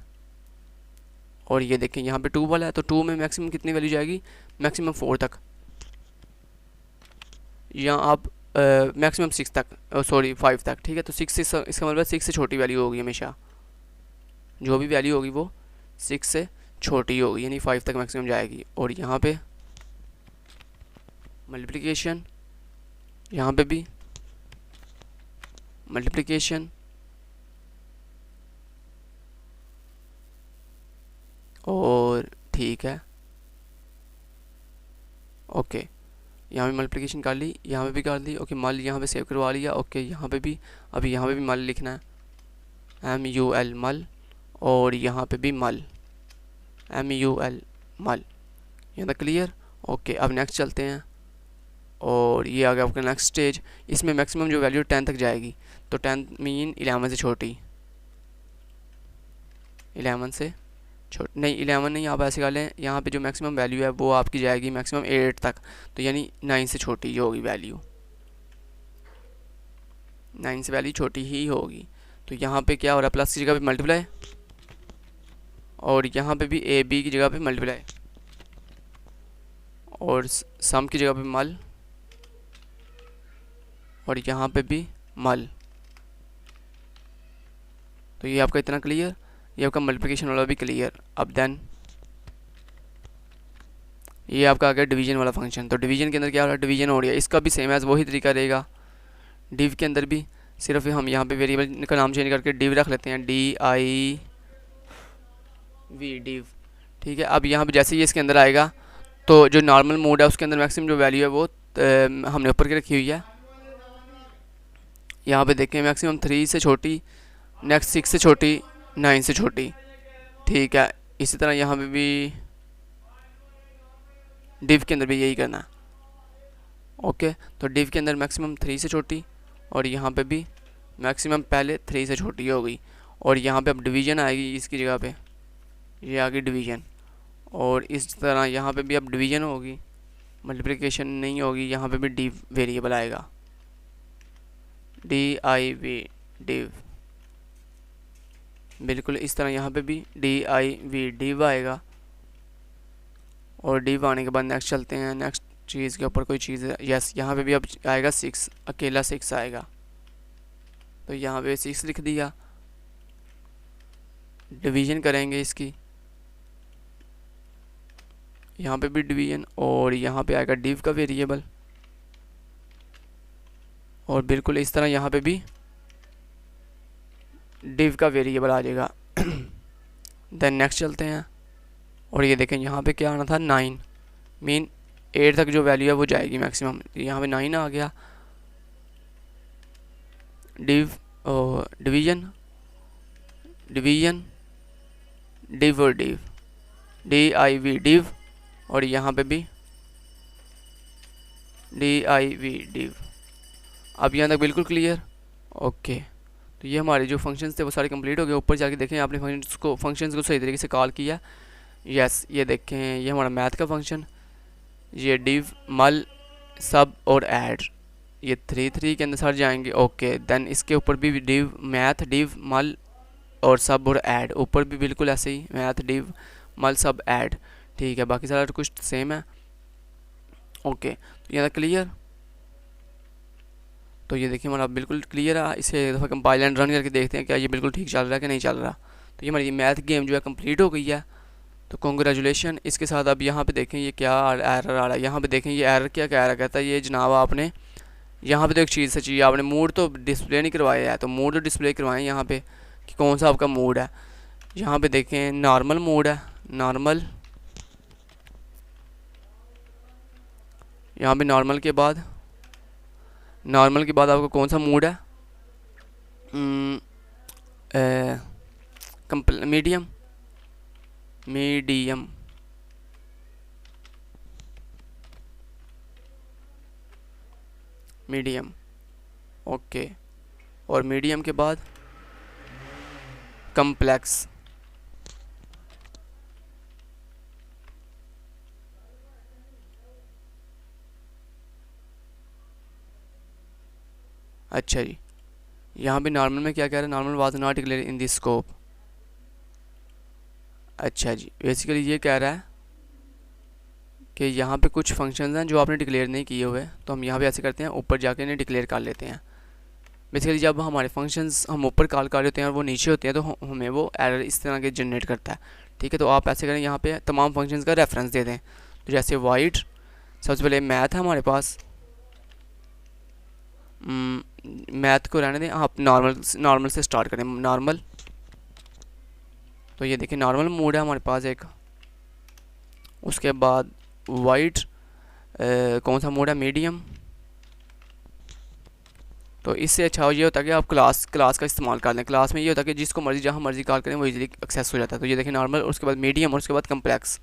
और ये देखें यहाँ पे 2 वाला है तो 2 में मैक्सिमम कितनी वैल्यू जाएगी, मैक्सिमम 4 तक, या आप मैक्सिमम 6 तक, सॉरी 5 तक, ठीक है। तो 6 से इसका मतलब 6 से छोटी वैल्यू होगी हमेशा, जो भी वैल्यू होगी वो 6 से छोटी होगी, यानी 5 तक मैक्सिमम जाएगी। और यहाँ पे मल्टीप्लिकेशन, यहाँ पे भी मल्टीप्लिकेशन और ठीक है। ओके यहाँ पे मल्टीप्लिकेशन कर ली, यहाँ पे भी कर ली। ओके मल यहाँ पे सेव करवा लिया। ओके यहाँ पे भी, अभी यहाँ पे भी मल लिखना है MUL मल और यहाँ पे भी मल MUL मल। यहाँ तक क्लियर। ओके अब नेक्स्ट चलते हैं और ये आ गया आपका नेक्स्ट स्टेज। इसमें मैक्सिमम जो वैल्यू 10 तक जाएगी, तो 10 मीन 11 से छोटी, 11 से छोटी नहीं, 11 नहीं, आप ऐसे कर लें। यहाँ पे जो मैक्सिमम वैल्यू है वो आपकी जाएगी मैक्सिमम 8 तक, तो यानी 9 से छोटी ही होगी वैल्यू, 9 से वैल्यू छोटी ही होगी। तो यहाँ पे क्या हो रहा है, प्लस की जगह पे मल्टीप्लाई और यहाँ पे भी AB की जगह पे मल्टीप्लाई और सम की जगह पे मल और यहाँ पे भी मल। तो ये आपका इतना क्लियर, ये आपका मल्टीप्लिकेशन वाला भी क्लियर। अब देन ये आपका आ गया डिवीजन वाला फंक्शन। तो डिवीजन के अंदर क्या हो रहा है, डिवीजन हो रहा है, इसका भी सेम एज वही तरीका रहेगा। डिव के अंदर भी सिर्फ हम यहाँ पे वेरिएबल का नाम चेंज करके डिव रख लेते हैं, DIV डिव, ठीक है। अब यहाँ पे जैसे ही इसके अंदर आएगा तो जो नॉर्मल मोड है उसके अंदर मैक्सिमम जो वैल्यू है वो हमने ऊपर की रखी हुई है। यहाँ पे देखें मैक्सिमम 3 से छोटी, नेक्स्ट 6 से छोटी, 9 से छोटी, ठीक है। इसी तरह यहाँ पे भी डिव के अंदर भी यही करना है। ओके तो डिव के अंदर मैक्सिमम 3 से छोटी और यहाँ पे भी मैक्सिमम पहले 3 से छोटी होगी और यहाँ पे अब डिवीज़न आएगी इसकी जगह पे, ये आ गई डिवीज़न। और इस तरह यहाँ पे भी अब डिवीज़न होगी, मल्टीप्लिकेशन नहीं होगी। यहाँ पे भी डिव वेरिएबल आएगा, DIV डिव, बिल्कुल इस तरह यहाँ पे भी DIV डिव आएगा। और डिव आने के बाद नेक्स्ट चलते हैं, नेक्स्ट चीज़ के ऊपर कोई चीज़ है। यस यहाँ पे भी अब आएगा 6, अकेला 6 आएगा, तो यहाँ पे 6 लिख दिया। डिवीज़न करेंगे इसकी, यहाँ पे भी डिवीज़न और यहाँ पे आएगा डिव का वेरिएबल और बिल्कुल इस तरह यहाँ पे भी डिव का वेरिएबल आ जाएगा। देन नेक्स्ट चलते हैं और ये देखें यहाँ पे क्या आना था, 9 मीन 8 तक जो वैल्यू है वो जाएगी मैक्सिमम, यहाँ पे 9 आ गया। डिव डिवीज़न डिवीज़न डिव और डिव, DIV डिव और यहाँ पे भी DIV डिव। अब यहाँ तक बिल्कुल क्लियर। ओके तो ये हमारे जो फंक्शंस थे वो सारे कंप्लीट हो गए। ऊपर जाके देखें आपने फंक्शंस को सही तरीके से कॉल किया। यस, ये देखें ये हमारा मैथ का फंक्शन, ये डिव मल सब और ऐड, ये 3 के अंदर सर जाएंगे। ओके, देन इसके ऊपर भी डिव मैथ डिव मल और सब और ऐड, ऊपर भी बिल्कुल ऐसे ही मैथ डिव मल सब ऐड। ठीक है, बाकी सारा कुछ सेम है। ओके, तो यहाँ क्लियर। तो ये देखिए हमारा बिल्कुल क्लियर है। इसे एक दफ़ा कंपाइल एंड रन करके देखते हैं क्या ये बिल्कुल ठीक चल रहा है कि नहीं चल रहा। तो ये हमारी मैथ गेम जो है कंप्लीट हो गई है। तो कॉन्ग्रेचुलेशन। इसके साथ अब यहाँ पे देखें ये क्या एरर आ रहा है। यहाँ पे देखें ये एरर क्या कह रहा कहता है ये जनाब आपने यहाँ पे तो एक चीज़ सच्ची है, आपने मूड तो डिस्प्ले नहीं करवाया है। तो मूड तो डिस्प्ले करवाएं यहाँ पे कि कौन सा आपका मूड है। यहाँ पे देखें नॉर्मल मूड है, नॉर्मल। यहाँ पे नॉर्मल के बाद आपका कौन सा मूड है, मीडियम, मीडियम। Medium, okay. और मीडियम के बाद कम्प्लेक्स। अच्छा जी, यहाँ पे नॉर्मल में क्या कह रहा है, normal was not declare in this scope. अच्छा जी, बेसिकली ये कह रहा है कि यहाँ पे कुछ फंक्शंस हैं जो आपने डिक्लेयर नहीं किए हुए। तो हम यहाँ पे ऐसे करते हैं, ऊपर जाके इन्हें डिक्लेयर कर लेते हैं। बेसिकली जब हमारे फंक्शंस हम ऊपर कॉल कर रहे होते हैं और वो नीचे होते हैं तो हमें वो एरर इस तरह के जनरेट करता है। ठीक है, तो आप ऐसे करें, यहाँ पे तमाम फंक्शंस का रेफरेंस दे दें। तो जैसे वाइड, सबसे पहले मैथ है हमारे पास, मैथ को रहने दें, आप नॉर्मल से स्टार्ट करें, नॉर्मल। तो ये देखिए नॉर्मल मोड है हमारे पास एक। उसके बाद वाइड, कौन सा मोड है, मीडियम। तो इससे अच्छा ये होता है कि आप क्लास का इस्तेमाल कर लें। क्लास में ये होता है कि जिसको मर्जी जहाँ मर्जी कॉल करें वो इजीली एक्सेस हो जाता है। तो ये देखिए नॉर्मल, और उसके बाद मीडियम, और उसके बाद कम्प्लेक्स।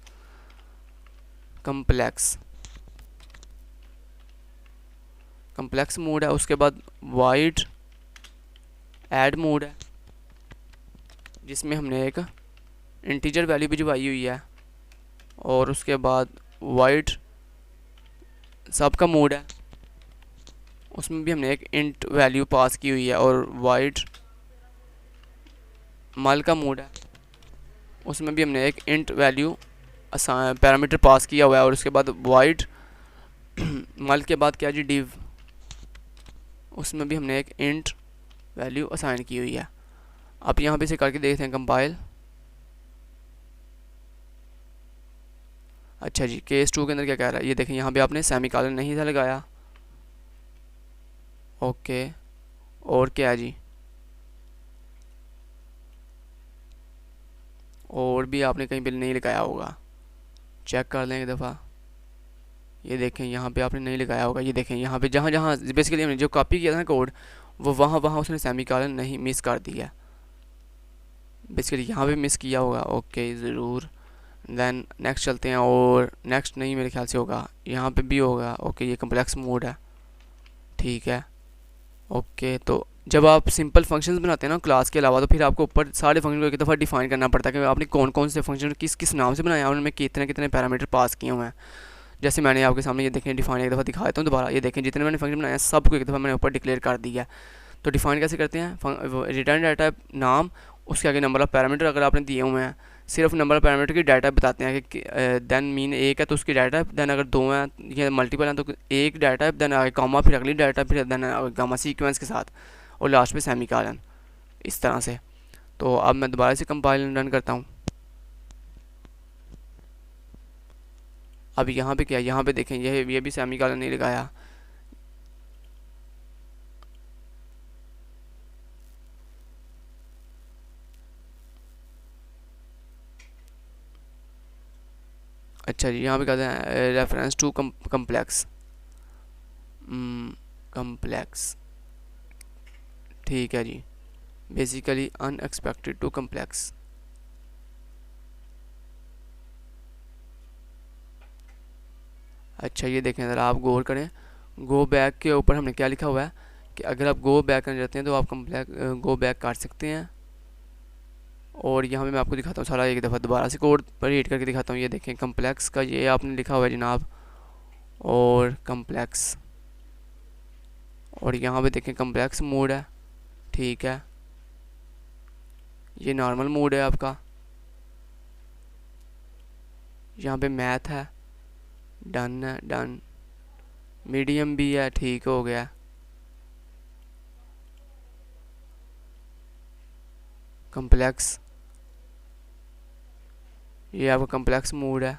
कम्प्लेक्स मोड है। उसके बाद वाइड ऐड मोड है, जिसमें हमने एक इंटीजर वैल्यू भिजवाई हुई है। और उसके बाद वाइड सब का मोड है, उसमें भी हमने एक इंट वैल्यू पास की हुई है। और वाइड मल का मोड है, उसमें भी हमने एक इंट वैल्यू पैरामीटर पास किया हुआ है। और उसके बाद वाइड मल के बाद क्या जी, डिव, उसमें भी हमने एक इंट वैल्यू असाइन की हुई है। आप यहाँ पे इसे करके देखते हैं कंपाइल। अच्छा जी, केस 2 के अंदर क्या कह रहा है, ये देखें यहाँ पे आपने सेमीकोलन नहीं था लगाया। ओके, और क्या है जी, और भी आपने कहीं पे नहीं लगाया होगा, चेक कर लें एक दफ़ा। ये देखें यहाँ पे आपने नहीं लगाया होगा। ये देखें यहाँ पे जहाँ जहाँ बेसिकली हमने जो कॉपी किया था ना कोड, वो वहाँ उसने सेमीकोलन नहीं मिस कर दिया। बेसिकली यहाँ पे मिस किया होगा। ओके, ज़रूर। देन नेक्स्ट चलते हैं, और नेक्स्ट नहीं मेरे ख्याल से होगा, यहाँ पे भी होगा। ओके, ये कम्प्लेक्स मोड है। ठीक है, ओके। तो जब आप सिंपल फंक्शंस बनाते हैं ना क्लास के अलावा, तो फिर आपको ऊपर सारे फंक्शन को एक दफ़ा डिफाइन करना पड़ता है कि आपने कौन कौन से फंक्शन किस किस नाम से बनाया है, उनमें कितने कितने पैरामीटर पास किए हुए हैं। जैसे मैंने आपके सामने ये देखें डिफाइन एक दफ़ा दिखा देता हूँ दोबारा। ये देखें जितने मैंने फंक्शन बनाया सबको एक दफ़ा मैंने ऊपर डिक्लेयर कर दिया। तो डिफाइन कैसे करते हैं, रिटर्न डाटा नाम, उसके आगे नंबर ऑफ़ पैरामीटर अगर आपने दिए हुए हैं, सिर्फ नंबर ऑफ़ पैरामीटर की डाटा बताते हैं कि देन मीन एक है तो उसकी डाटा, देन अगर दो हैं या मल्टीपल हैं तो एक डाटा, देन आगे कॉमा, फिर अगली डाटा, फिर देन गामा सीक्वेंस के साथ, और लास्ट में सेमीकोलन, इस तरह से। तो अब मैं दोबारा से कंपाइल रन करता हूँ। अब यहाँ पे क्या है, यहाँ पे देखें ये भी सेमीकोलन नहीं लगाया। अच्छा जी, यहाँ पे कहते हैं रेफरेंस टू कम्प्लेक्स, कम्प्लेक्स। ठीक है जी, बेसिकली अनएक्सपेक्टेड टू कम्प्लेक्स। अच्छा, ये देखें ज़रा, आप गौर करें, गो बैक के ऊपर हमने क्या लिखा हुआ है कि अगर आप गो बैक करना चाहते हैं तो आप गो बैक कर सकते हैं। और यहाँ पे मैं आपको दिखाता हूँ सारा एक दफ़ा दोबारा से कोड पर रीड करके दिखाता हूँ। ये देखें कम्प्लेक्स का ये आपने लिखा हुआ है जनाब, और कम्प्लेक्स, और यहाँ पे देखें कम्प्लेक्स मोड है, ठीक है। ये नॉर्मल मोड है आपका, यहाँ पे मैथ है, डन है, डन। मीडियम भी है, ठीक हो गया। कम्प्लेक्स, ये आपका कम्प्लेक्स मोड है,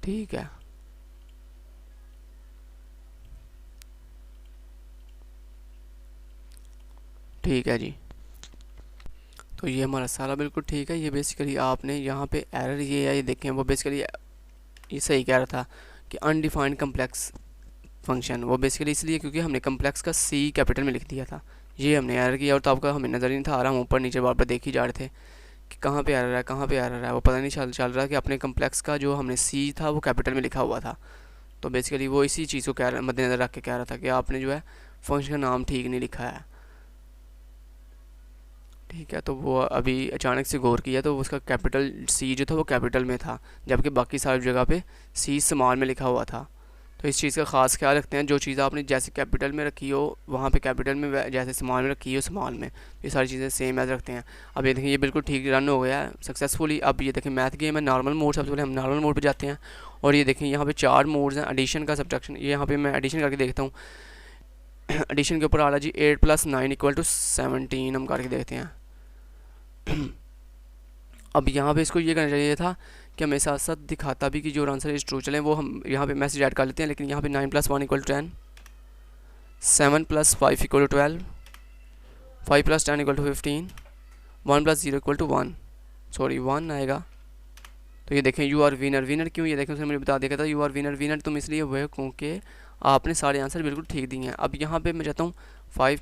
ठीक है। ठीक है जी, तो ये हमारा सारा बिल्कुल ठीक है। ये बेसिकली आपने यहाँ पे एरर ये है, ये देखें वो बेसिकली ये सही कह रहा था कि अनडिफाइंड कम्प्लेक्स फंक्शन, वो बेसिकली इसलिए क्योंकि हमने कम्प्लेक्स का सी कैपिटल में लिख दिया था। ये हमने एरर किया और तो आपका हमें नज़र ही नहीं था आ रहा, हम ऊपर नीचे बार बार देख ही जा रहे थे कि कहाँ पे एरर है, कहाँ पे एरर है। वो पता नहीं चल रहा कि अपने कम्प्लेक्स का जो हमने सी था वो कैपिटल में लिखा हुआ था। तो बेसिकली वो इसी चीज़ को मद्देनज़र रख के कह रहा था कि आपने जो है फंक्शन का नाम ठीक नहीं लिखा है, ठीक है। तो वो अभी अचानक से गौर किया तो उसका कैपिटल सी जो था वो कैपिटल में था, जबकि बाकी सारी जगह पे सी स्मॉल में लिखा हुआ था। तो इस चीज़ का ख़ास ख्याल रखते हैं, जो चीज़ आपने जैसे कैपिटल में रखी हो वहाँ पे कैपिटल में, जैसे स्मॉल में रखी हो स्मॉल में, ये सारी चीज़ें सेम एज रखते हैं। अब ये देखें ये बिल्कुल ठीक रन हो गया है सक्सेसफुली। अब ये देखें मैथ गेम है नॉर्मल मोड, सबसे पहले हम नॉर्मल मोड पे जाते हैं और ये देखें यहाँ पे 4 मोड्स हैं, एडिशन का, सब्ट्रैक्शन। ये यहाँ पे मैं एडिशन करके देखता हूँ। एडिशन के ऊपर आ रहा जी 8 + 9 = 17, हम करके देखते हैं। अब यहाँ पे इसको ये करना चाहिए था कि हमें साथ साथ दिखाता भी कि जो आंसर इज ट्रू, चलें वो हम यहाँ पे मैसेज ऐड कर लेते हैं। लेकिन यहाँ पे 9 + 1 = 10, 7 + 5 = 12, 5 + 10 = 15, 1 + 0 = 1, सॉरी 1 आएगा। तो ये देखें यू आर विनर। विनर क्यों, ये देखें उसने मुझे बता दिया था यू आर विनर। विनर तुम इसलिए हुए क्योंकि आपने सारे आंसर बिल्कुल ठीक दिए हैं। अब यहाँ पे मैं चाहता हूँ 5,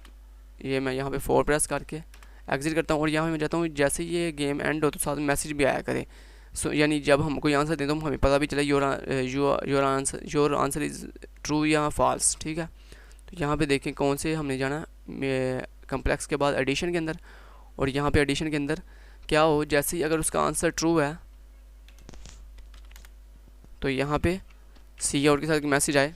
ये मैं यहाँ पे 4 प्रेस करके एग्जिट करता हूँ और यहाँ पे मैं चाहता हूँ जैसे ये गेम एंड हो तो साथ में मैसेज भी आया करे। यानी जब हम कोई आंसर दें तो हमें पता भी चले योर आंसर इज़ ट्रू या फॉल्स, ठीक है। तो यहाँ पे देखें कौन से हमने जाना कम्प्लेक्स के बाद एडिशन के अंदर, और यहाँ पे एडिशन के अंदर क्या हो, जैसे ही अगर उसका आंसर ट्रू है तो यहाँ पे सी आउट के साथ मैसेज आए,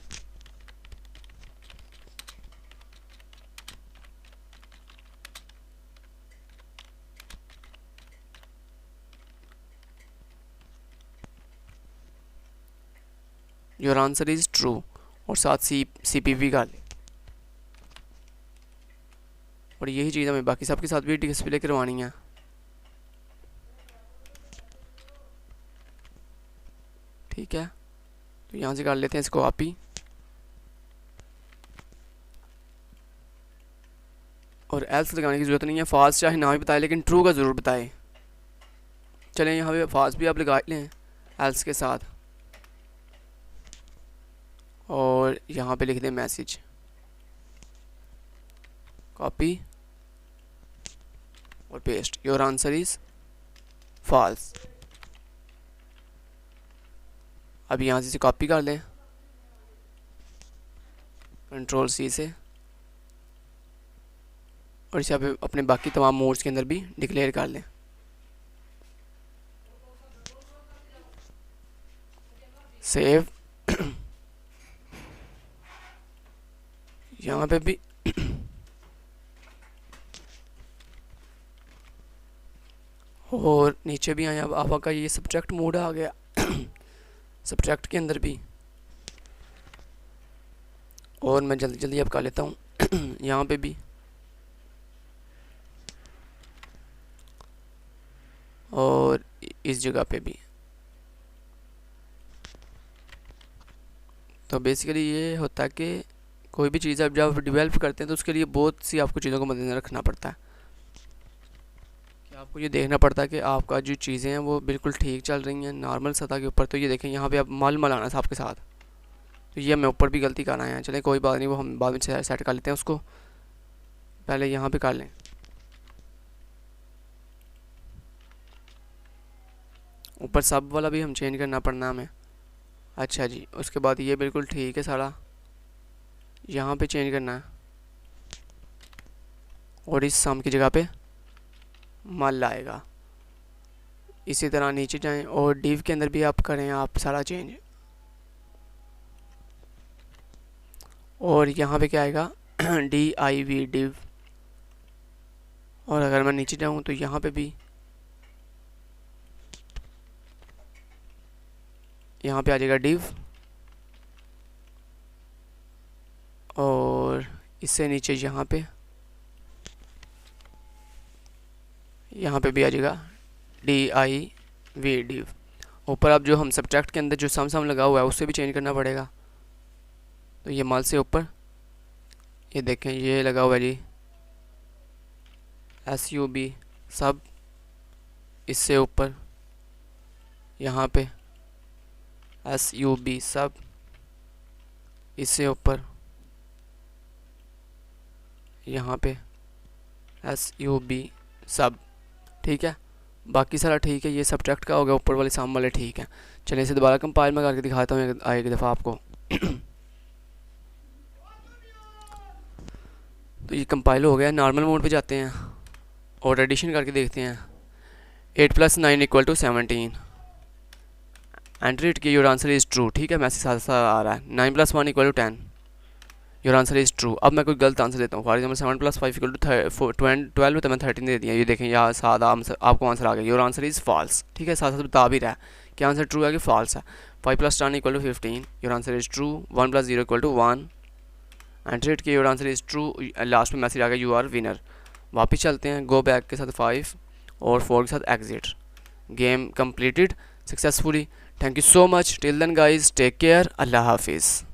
योर आंसर इज़ ट्रू, और साथ CPV का ले। और यही चीज़ हमें बाकी सबके साथ भी डिस्प्ले करवानी है। ठीक है, तो यहाँ से कर लेते हैं इसको कॉपी, और एल्स लगाने की ज़रूरत नहीं है। फॉल्स चाहे ना भी बताए लेकिन ट्रू का ज़रूर बताए। चलें यहाँ पे फॉल्स भी आप लगा लें एल्स के साथ, और यहाँ पे लिख दें मैसेज, कॉपी और paste, your answer is false. अब यहाँ से कॉपी कर लें Ctrl+C से, और इसे आप अपने बाकी तमाम मोड्स के अंदर भी डिक्लेयर कर लें। सेव यहाँ पे भी और नीचे भी आए। अब आपका ये सब्ट्रैक्ट मोड आ गया सब्ट्रैक्ट के अंदर भी, और मैं जल्दी जल्दी अब कर लेता हूँ यहाँ पे भी, और इस जगह पे भी। तो बेसिकली ये होता है कि कोई भी चीज़ आप जब डेवलप करते हैं तो उसके लिए बहुत सी आपको चीज़ों को मद्देनजर रखना पड़ता है कि आपको ये देखना पड़ता है कि आपका जो चीज़ें हैं वो बिल्कुल ठीक चल रही हैं नॉर्मल सतह के ऊपर। तो ये देखें यहाँ पे आप मल आना था आपके साथ, तो ये मैं ऊपर भी गलती कर आए हैं। चलें कोई बात नहीं, वो हम बाद में सेट कर लेते हैं उसको, पहले यहाँ पे कर लें। ऊपर सब वाला भी हम चेंज करना पड़ना हमें, अच्छा जी, उसके बाद ये बिल्कुल ठीक है सारा, यहाँ पे चेंज करना है और इस सम की जगह पे मल आएगा। इसी तरह नीचे जाएं और डिव के अंदर भी आप करें आप सारा चेंज, और यहाँ पे क्या आएगा DIV डिव। और अगर मैं नीचे जाऊँ तो यहाँ पे भी, यहाँ पे आ जाएगा डिव, और इससे नीचे यहाँ पे भी आ जाएगा DIV डिव। ऊपर अब जो हम सब्ट्रैक्ट के अंदर जो सम लगा हुआ है उससे भी चेंज करना पड़ेगा। तो ये मल से ऊपर ये देखें ये लगा हुआ है जी SUB सब, इससे ऊपर यहाँ पे SUB सब, इससे ऊपर यहाँ पे SUB सब। ठीक है, बाकी सारा ठीक है, ये सब्ट्रैक्ट का हो गया, ऊपर वाले सम वाले ठीक है। चलिए इसे दोबारा कंपाइल में करके दिखाता हूँ एक दफ़ा आपको। तो ये कंपाइल हो गया, नॉर्मल मोड पे जाते हैं और एडिशन करके देखते हैं। 8 + 9 = 17, एंटर इट की योर आंसर इज़ ट्रू। ठीक है, मैसेज साथ साथ आ रहा है। 9 + 1 = 10, योर आंसर इज़ ट्रू। अब मैं कोई गलत आंसर देता हूँ, फॉर एग्जाम्पल 7 + 5 = 12, तो मैं 13 दे दिया। ये देखें यहाँ सादा आपको आंसर आ गया, योर आंसर इज़ फॉल्स। ठीक है, साथ साथ बता भी रहा है कि आंसर ट्रू है कि फॉल्स है। 5 + 10 = 15, your answer is true. 1 + 0 = 1, enter it की your answer is true. Last में मैसेज आ गया यू आर विनर। वापस चलते हैं, गो बैक के साथ 5 और 4 के साथ exit. Game completed successfully. Thank you so much. Till then guys, take care, अल्लाह हाफिज़।